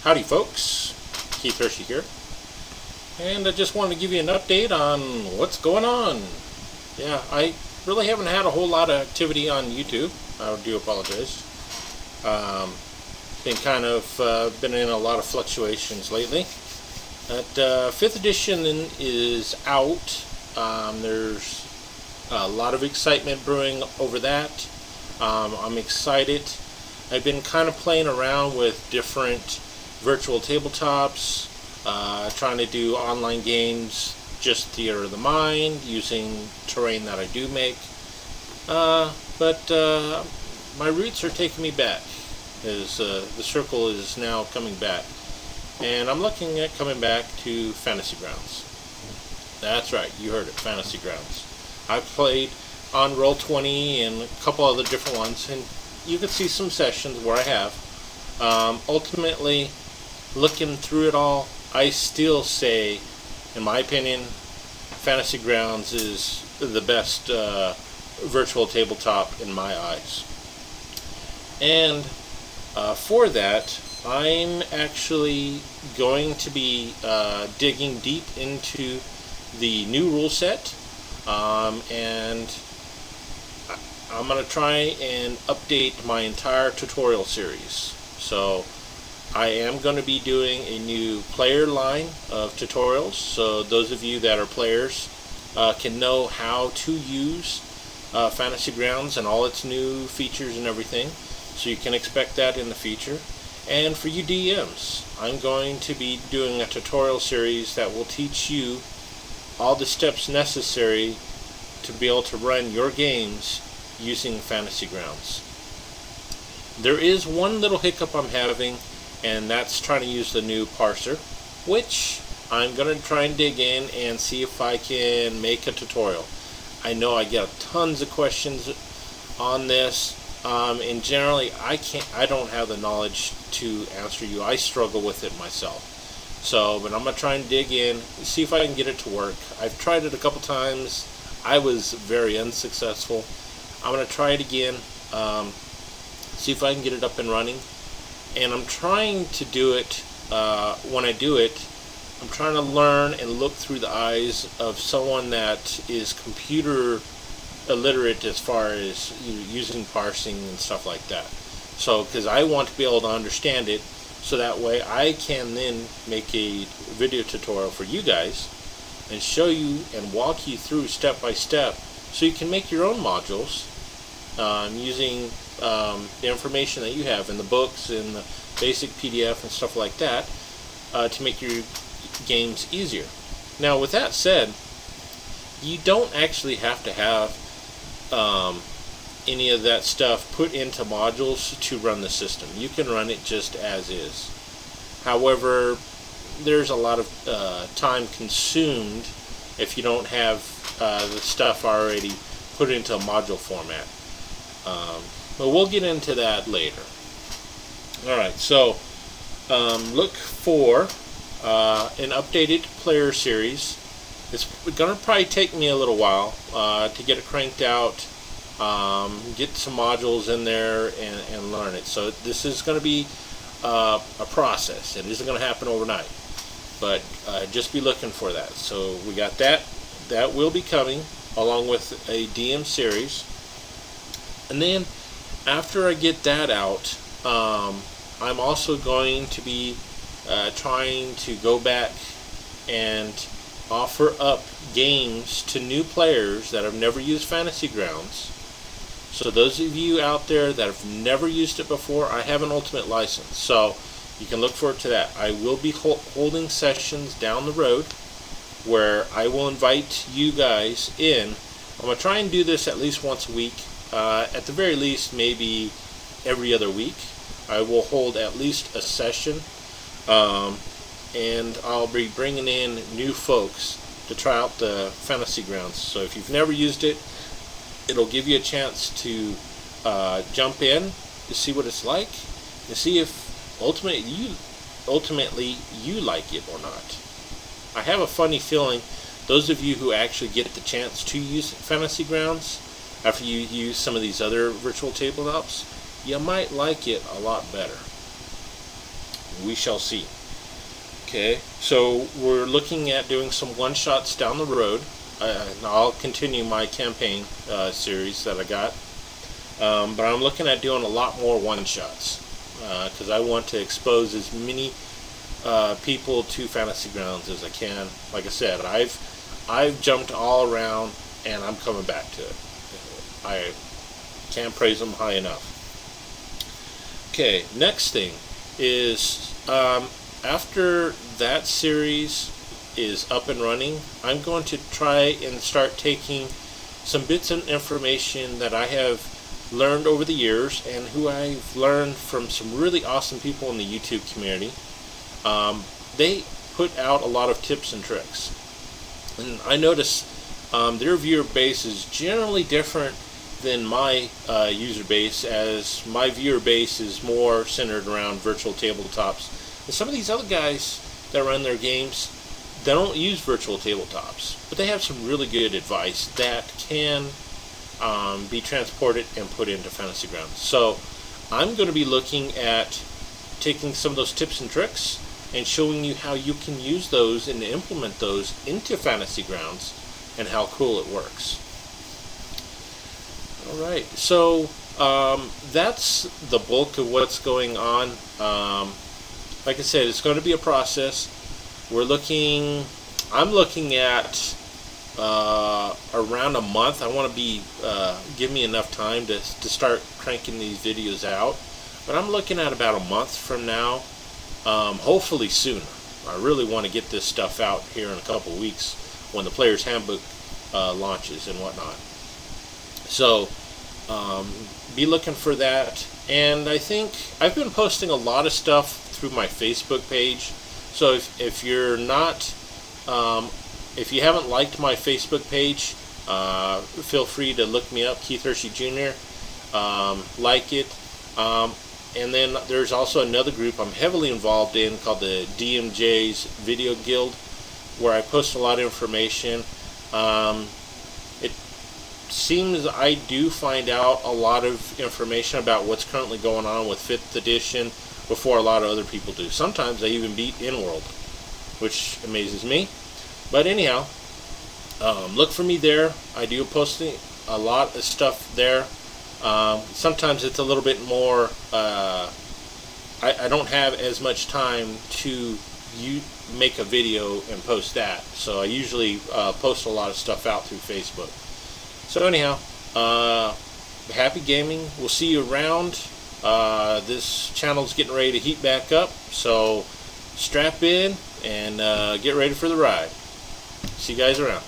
Howdy folks, Keith Hershey here, and I just wanted to give you an update on what's going on. Yeah, I really haven't had a whole lot of activity on YouTube. I do apologize. Been in a lot of fluctuations lately. But 5th edition is out. There's a lot of excitement brewing over that. I'm excited. I've been kind of playing around with different virtual tabletops, trying to do online games, just theater of the mind, using terrain that I do make. But my roots are taking me back, as the circle is now coming back. And I'm looking at coming back to Fantasy Grounds. That's right, you heard it, Fantasy Grounds. I've played on Roll20 and a couple other different ones, and you can see some sessions where I have. Ultimately, looking through it all, I still say, in my opinion, Fantasy Grounds is the best virtual tabletop in my eyes. And for that, I'm actually going to be digging deep into the new rule set, and I'm going to try and update my entire tutorial series. So I am going to be doing a new player line of tutorials, so those of you that are players can know how to use Fantasy Grounds and all its new features and everything. So you can expect that in the future. And for you DMs, I'm going to be doing a tutorial series that will teach you all the steps necessary to be able to run your games using Fantasy Grounds. There is one little hiccup I'm having, and that's trying to use the new parser, which I'm going to try and dig in and see if I can make a tutorial. I know I get tons of questions on this, and generally I don't have the knowledge to answer you. I struggle with it myself. But I'm going to try and dig in, see if I can get it to work. I've tried it a couple times. I was very unsuccessful. I'm going to try it again, see if I can get it up and running. And I'm trying to do it, when I do it, I'm trying to learn and look through the eyes of someone that is computer illiterate as far as using parsing and stuff like that. So, because I want to be able to understand it, so that way I can then make a video tutorial for you guys and show you and walk you through step by step, so you can make your own modules using the information that you have in the books and the basic PDF and stuff like that, to make your games easier. Now, with that said, you don't actually have to have any of that stuff put into modules to run the system. You can run it just as is. However, there's a lot of time consumed if you don't have the stuff already put into a module format. But we'll get into that later. Alright, so look for an updated player series. It's going to probably take me a little while to get it cranked out, get some modules in there and learn it. So this is going to be a process. It isn't going to happen overnight, but just be looking for that. So we got that. That will be coming along with a DM series. And then after I get that out, I'm also going to be trying to go back and offer up games to new players that have never used Fantasy Grounds. So those of you out there that have never used it before, I have an Ultimate license, so you can look forward to that. I will be holding sessions down the road where I will invite you guys in. I'm going to try and do this at least once a week. At the very least, maybe every other week. I will hold at least a session, and I'll be bringing in new folks to try out the Fantasy Grounds. So if you've never used it, it'll give you a chance to jump in to see what it's like and see if ultimately you like it or not. I have a funny feeling those of you who actually get the chance to use Fantasy Grounds after you use some of these other virtual tabletops, you might like it a lot better. We shall see. Okay, so we're looking at doing some one-shots down the road. And I'll continue my campaign series that I got. But I'm looking at doing a lot more one-shots because I want to expose as many people to Fantasy Grounds as I can. Like I said, I've jumped all around, and I'm coming back to it. I can't praise them high enough. Okay, next thing is after that series is up and running, I'm going to try and start taking some bits of information that I have learned over the years and who I've learned from some really awesome people in the YouTube community. They put out a lot of tips and tricks, and I notice their viewer base is generally different than my user base, as my viewer base is more centered around virtual tabletops. And some of these other guys that run their games, they don't use virtual tabletops, but they have some really good advice that can be transported and put into Fantasy Grounds. So I'm going to be looking at taking some of those tips and tricks and showing you how you can use those and implement those into Fantasy Grounds and how cool it works. Alright, so that's the bulk of what's going on. Like I said, it's going to be a process. I'm looking at around a month. I want to be give me enough time to start cranking these videos out, but I'm looking at about a month from now, hopefully sooner. I really want to get this stuff out here in a couple weeks when the Player's Handbook launches and whatnot. So be looking for that. And I think I've been posting a lot of stuff through my Facebook page. So if you're not if you haven't liked my Facebook page, feel free to look me up, Keith Hershey Jr. Like it. And then there's also another group I'm heavily involved in called the DMJ's Video Guild, where I post a lot of information. It seems I do find out a lot of information about what's currently going on with 5th edition before a lot of other people do. Sometimes I even beat InWorld, which amazes me. But anyhow, look for me there. I do post a lot of stuff there. Sometimes it's a little bit more, I don't have as much time to make a video and post that. So I usually post a lot of stuff out through Facebook. So anyhow, happy gaming. We'll see you around. This channel's getting ready to heat back up. So strap in and get ready for the ride. See you guys around.